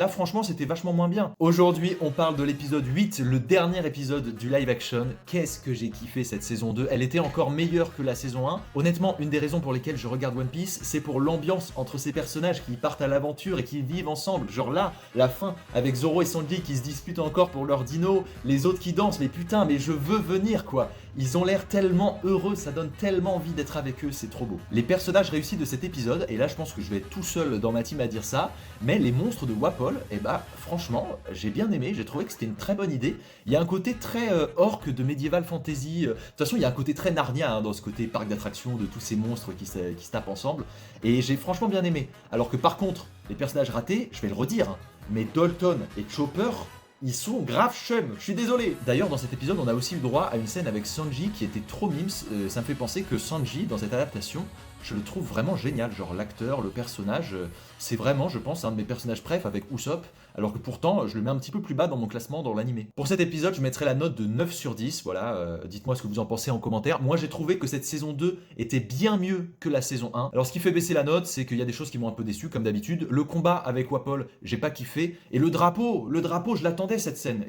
Là, franchement, c'était vachement moins bien. Aujourd'hui, on parle de l'épisode 8, le dernier épisode du live action. Qu'est-ce que j'ai kiffé cette saison 2. Elle était encore meilleure que la saison 1. Honnêtement, une des raisons pour lesquelles je regarde One Piece, c'est pour l'ambiance entre ces personnages qui partent à l'aventure et qui vivent ensemble. Genre là, la fin, avec Zoro et Sanji qui se disputent encore pour leur dino, les autres qui dansent, mais putain, mais je veux venir quoi. Ils ont l'air tellement heureux, ça donne tellement envie d'être avec eux, c'est trop beau. Les personnages réussis de cet épisode, et là je pense que je vais être tout seul dans ma team à dire ça, mais les monstres de Wapol, eh bah franchement, j'ai bien aimé, j'ai trouvé que c'était une très bonne idée. Il y a un côté très orc de medieval fantasy, de toute façon il y a un côté très Narnia dans ce côté parc d'attractions de tous ces monstres qui se tapent ensemble, et j'ai franchement bien aimé. Alors que par contre, les personnages ratés, je vais le redire, hein, mais Dalton et Chopper, ils sont grave chum, je suis désolé. D'ailleurs, dans cet épisode, on a aussi eu droit à une scène avec Sanji qui était trop mimes. Ça me fait penser que Sanji, dans cette adaptation, je le trouve vraiment génial. Genre l'acteur, le personnage, c'est vraiment, je pense, un de mes personnages préf avec Usopp. Alors que pourtant, je le mets un petit peu plus bas dans mon classement dans l'animé. Pour cet épisode, je mettrai la note de 9 sur 10. Voilà, dites-moi ce que vous en pensez en commentaire. Moi, j'ai trouvé que cette saison 2 était bien mieux que la saison 1. Alors, ce qui fait baisser la note, c'est qu'il y a des choses qui m'ont un peu déçu, comme d'habitude. Le combat avec Wapol, j'ai pas kiffé. Et le drapeau, je l'attendais cette scène. Et là,